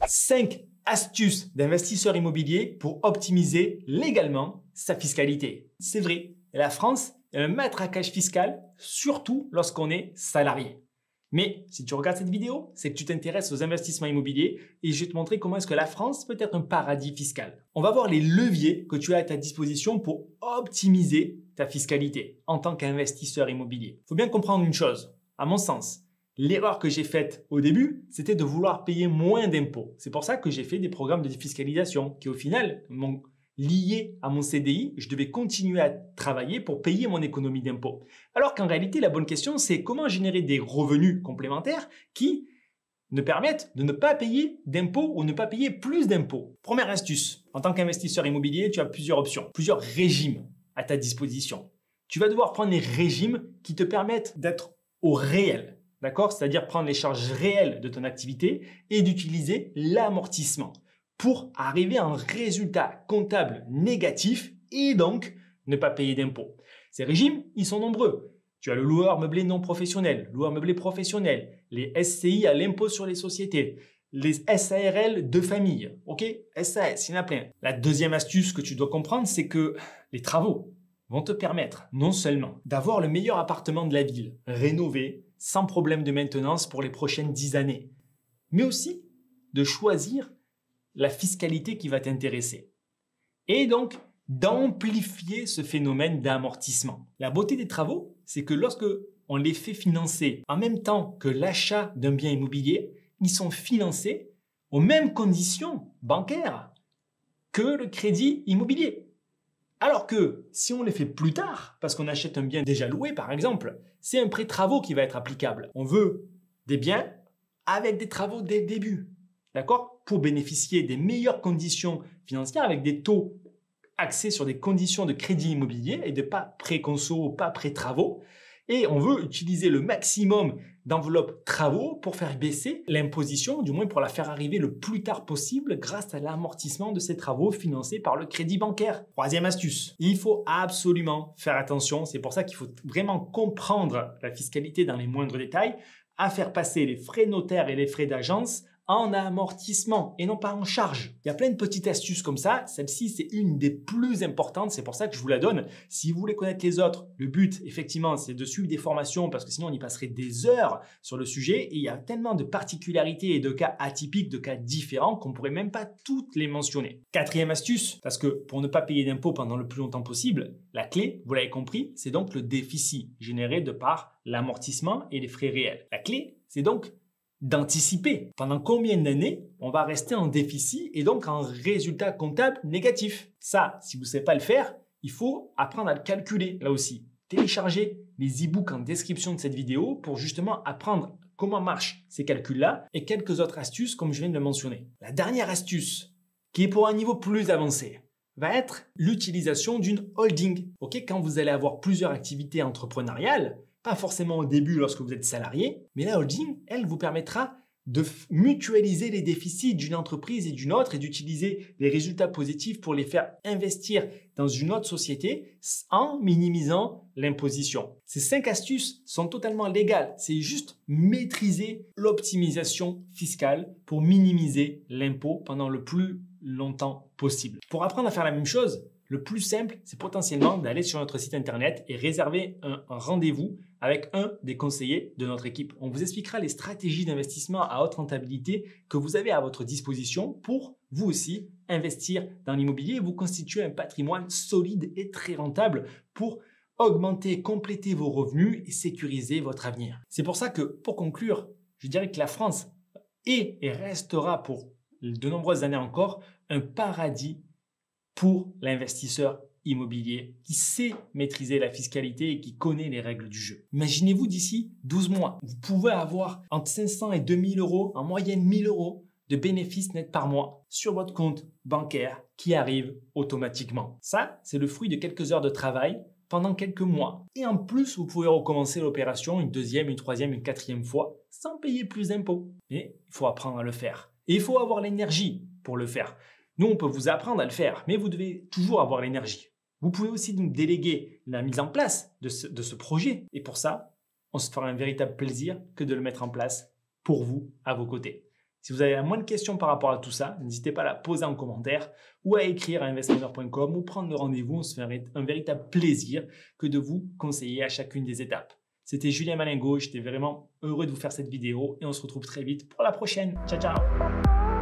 5 astuces d'investisseurs immobiliers pour optimiser légalement sa fiscalité. C'est vrai, la France est un maître à gage fiscal, surtout lorsqu'on est salarié. Mais si tu regardes cette vidéo, c'est que tu t'intéresses aux investissements immobiliers et je vais te montrer comment est-ce que la France peut être un paradis fiscal. On va voir les leviers que tu as à ta disposition pour optimiser ta fiscalité en tant qu'investisseur immobilier. Il faut bien comprendre une chose, à mon sens. L'erreur que j'ai faite au début, c'était de vouloir payer moins d'impôts. C'est pour ça que j'ai fait des programmes de défiscalisation qui au final m'ont lié à mon CDI. Je devais continuer à travailler pour payer mon économie d'impôts. Alors qu'en réalité, la bonne question, c'est comment générer des revenus complémentaires qui me permettent de ne pas payer d'impôts ou ne pas payer plus d'impôts. Première astuce, en tant qu'investisseur immobilier, tu as plusieurs options, plusieurs régimes à ta disposition. Tu vas devoir prendre les régimes qui te permettent d'être au réel. D'accord? C'est-à-dire prendre les charges réelles de ton activité et d'utiliser l'amortissement pour arriver à un résultat comptable négatif et donc ne pas payer d'impôts. Ces régimes, ils sont nombreux. Tu as le loueur meublé non professionnel, loueur meublé professionnel, les SCI à l'impôt sur les sociétés, les SARL de famille, ok? SAS, il y en a plein. La deuxième astuce que tu dois comprendre, c'est que les travaux vont te permettre non seulement d'avoir le meilleur appartement de la ville, rénové, sans problème de maintenance pour les prochaines 10 années, mais aussi de choisir la fiscalité qui va t'intéresser. Et donc, d'amplifier ce phénomène d'amortissement. La beauté des travaux, c'est que lorsque on les fait financer en même temps que l'achat d'un bien immobilier, ils sont financés aux mêmes conditions bancaires que le crédit immobilier. Alors que si on les fait plus tard, parce qu'on achète un bien déjà loué par exemple, c'est un prêt travaux qui va être applicable. On veut des biens avec des travaux dès le début, d'accord? Pour bénéficier des meilleures conditions financières avec des taux axés sur des conditions de crédit immobilier et de pas pré-conso, pas pré-travaux. Et on veut utiliser le maximum d'enveloppes travaux pour faire baisser l'imposition, du moins pour la faire arriver le plus tard possible grâce à l'amortissement de ces travaux financés par le crédit bancaire. Troisième astuce, il faut absolument faire attention, c'est pour ça qu'il faut vraiment comprendre la fiscalité dans les moindres détails, à faire passer les frais notaires et les frais d'agence en amortissement et non pas en charge. Il y a plein de petites astuces comme ça. Celle-ci, c'est une des plus importantes. C'est pour ça que je vous la donne. Si vous voulez connaître les autres, le but, effectivement, c'est de suivre des formations parce que sinon, on y passerait des heures sur le sujet. Et il y a tellement de particularités et de cas atypiques, de cas différents qu'on pourrait même pas toutes les mentionner. Quatrième astuce, parce que pour ne pas payer d'impôts pendant le plus longtemps possible, la clé, vous l'avez compris, c'est donc le déficit généré de par l'amortissement et les frais réels. La clé, c'est donc d'anticiper pendant combien d'années on va rester en déficit et donc en résultat comptable négatif. Ça, si vous ne savez pas le faire, il faut apprendre à le calculer là aussi. Téléchargez les e-books en description de cette vidéo pour justement apprendre comment marchent ces calculs-là et quelques autres astuces comme je viens de le mentionner. La dernière astuce, qui est pour un niveau plus avancé, va être l'utilisation d'une holding. Ok, quand vous allez avoir plusieurs activités entrepreneuriales, pas forcément au début lorsque vous êtes salarié, mais la holding, elle vous permettra de mutualiser les déficits d'une entreprise et d'une autre et d'utiliser les résultats positifs pour les faire investir dans une autre société en minimisant l'imposition. Ces 5 astuces sont totalement légales. C'est juste maîtriser l'optimisation fiscale pour minimiser l'impôt pendant le plus longtemps possible. Pour apprendre à faire la même chose, le plus simple, c'est potentiellement d'aller sur notre site internet et réserver un rendez-vous avec un des conseillers de notre équipe. On vous expliquera les stratégies d'investissement à haute rentabilité que vous avez à votre disposition pour vous aussi investir dans l'immobilier et vous constituer un patrimoine solide et très rentable pour augmenter, compléter vos revenus et sécuriser votre avenir. C'est pour ça que, pour conclure, je dirais que la France est et restera pour de nombreuses années encore un paradis pour l'investisseur immobilier qui sait maîtriser la fiscalité et qui connaît les règles du jeu. Imaginez-vous d'ici 12 mois, vous pouvez avoir entre 500 et 2000 euros, en moyenne 1000 euros de bénéfices nets par mois sur votre compte bancaire qui arrive automatiquement. Ça, c'est le fruit de quelques heures de travail pendant quelques mois. Et en plus, vous pouvez recommencer l'opération une deuxième, une troisième, une quatrième fois sans payer plus d'impôts. Mais il faut apprendre à le faire. Et il faut avoir l'énergie pour le faire. Nous, on peut vous apprendre à le faire, mais vous devez toujours avoir l'énergie. Vous pouvez aussi nous déléguer la mise en place de ce projet. Et pour ça, on se fera un véritable plaisir que de le mettre en place pour vous, à vos côtés. Si vous avez la moindre question par rapport à tout ça, n'hésitez pas à la poser en commentaire ou à écrire à investrainer.com ou prendre le rendez-vous. On se fait un véritable plaisir que de vous conseiller à chacune des étapes. C'était Julien Malingot, j'étais vraiment heureux de vous faire cette vidéo et on se retrouve très vite pour la prochaine. Ciao, ciao!